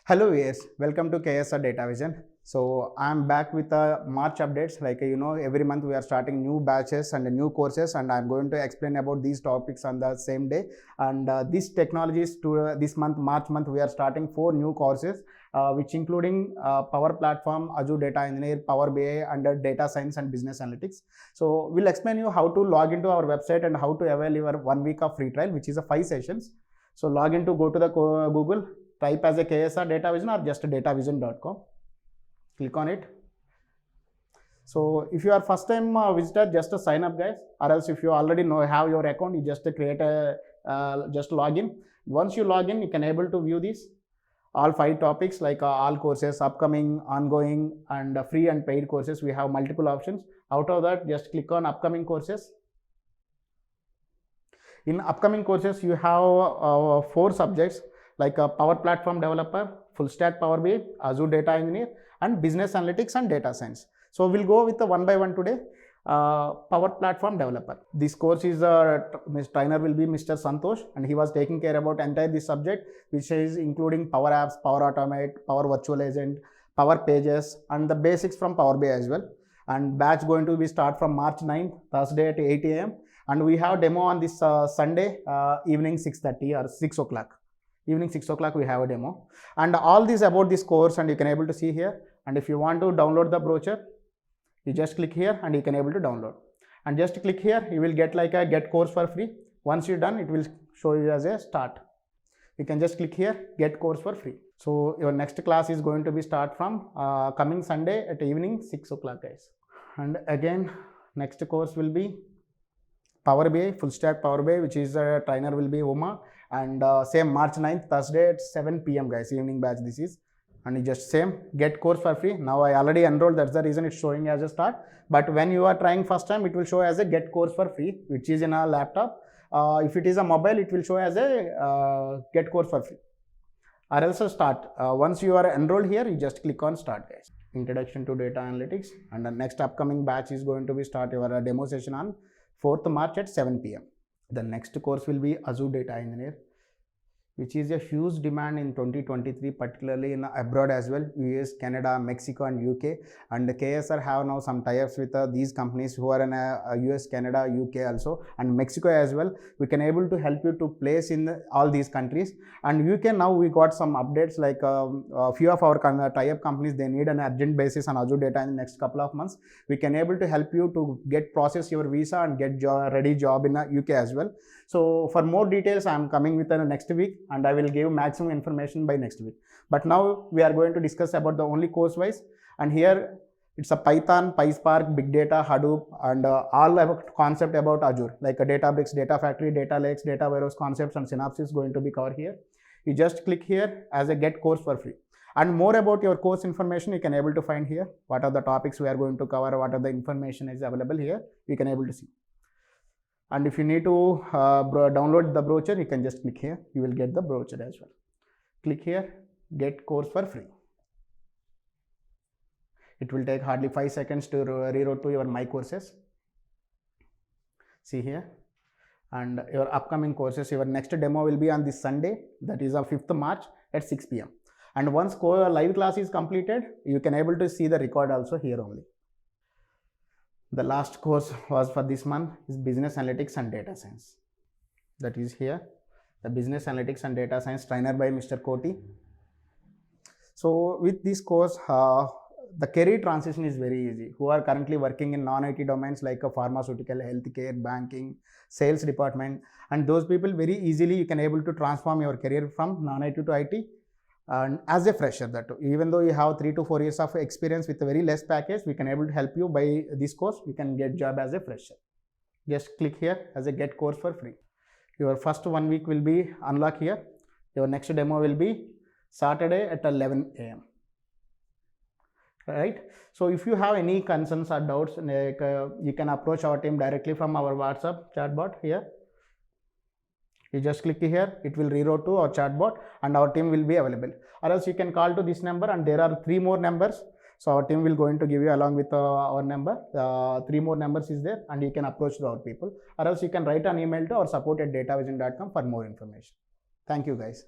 Hello, yes, welcome to KSR Datavizon. So I'm back with March updates. Like every month we are starting new batches and new courses, and I'm going to explain about these topics on the same day. And these technologies to this month, March month, we are starting 4 new courses, which including Power Platform, Azure Data Engineer, Power BI, under Data Science and Business Analytics. So we'll explain you how to log into our website and how to avail your 1 week of free trial, which is a 5 sessions. So log into, go to the Google, type as a KSR Datavizon or just datavizon.com. Click on it. So if you are first time visitor, just sign up, guys, or else if you already have your account, you just create a just log in. Once you log in, you can able to view these all 5 topics, like all courses, upcoming, ongoing, and free and paid courses. We have multiple options. Out of that, just click on upcoming courses. In upcoming courses, you have 4 subjects, like a Power Platform Developer, Full Stack Power BI, Azure Data Engineer, and Business Analytics and Data Science. So we'll go with the one by one today. Power Platform Developer. This course is trainer will be Mr. Santosh, and he was taking care about entire this subject, which is including Power Apps, Power Automate, Power Virtual Agent, Power Pages, and the basics from Power BI as well. And batch going to be start from March 9th, Thursday at 8 a.m. And we have demo on this Sunday evening 6:30 or 6 o'clock. Evening 6 o'clock we have a demo, and all this about this course, and you can able to see here. And if you want to download the brochure, you just click here and you can able to download, and just click here, you will get like a get course for free. Once you're done, it will show you as a start. You can just click here, get course for free. So your next class is going to be start from coming Sunday at evening 6 o'clock, guys. And again, next course will be Power BI, Full Stack Power BI, which is trainer will be Uma, and same March 9th, Thursday at 7 p.m. guys, evening batch this is. And you just same get course for free. Now I already enrolled, that's the reason it's showing as a start. But when you are trying first time, it will show as a get course for free, which is in a laptop. If it is a mobile, it will show as a get course for free, or else a start. Once you are enrolled here, you just click on start, guys. Introduction to Data Analytics, and the next upcoming batch is going to be start your demo session on 4th March at 7 p.m. The next course will be Azure Data Engineer, which is a huge demand in 2023, particularly in abroad as well, US, Canada, Mexico, and UK. And the KSR have now some tie-ups with these companies who are in US, Canada, UK also, and Mexico as well. We can able to help you to place in all these countries. And UK now we got some updates, like a few of our tie-up companies, they need an urgent basis on Azure Data in the next couple of months. We can able to help you to get process your visa and get ready job in UK as well. So for more details, I am coming with next week, and I will give maximum information by next week. But now we are going to discuss about the only course wise, and here it's a Python, PySpark, Big Data, Hadoop, and all about concept about Azure, like a Databricks, Data Factory, Data Lakes, Data Warehouse concepts and synopsis going to be covered here. You just click here as a get course for free. And more about your course information, you can able to find here. What are the topics we are going to cover, what are the information is available here, you can able to see. And if you need to download the brochure, you can just click here. You will get the brochure as well. Click here, get course for free. It will take hardly 5 seconds to reroute to your My Courses. See here. And your upcoming courses, your next demo will be on this Sunday, that is on 5th March at 6 p.m. And once live class is completed, you can able to see the record also here only. The last course was for this month is Business Analytics and Data Science. That is here, the Business Analytics and Data Science trainer by Mr. Koti. So with this course, the career transition is very easy. Who are currently working in non-IT domains like a pharmaceutical, healthcare, banking, sales department, and those people very easily you can able to transform your career from non-IT to IT. And as a fresher, that even though you have 3 to 4 years of experience with a very less package, we can able to help you by this course. You can get job as a fresher. Just click here as a get course for free. Your first 1 week will be unlock here. Your next demo will be Saturday at 11 a.m. Right? So if you have any concerns or doubts, like, you can approach our team directly from our WhatsApp chatbot here. You just click here, it will reroute to our chatbot and our team will be available. Or else you can call to this number, and there are 3 more numbers. So our team will going to give you along with our number. 3 more numbers is there, and you can approach our people. Or else you can write an email to our support@datavizon.com for more information. Thank you guys.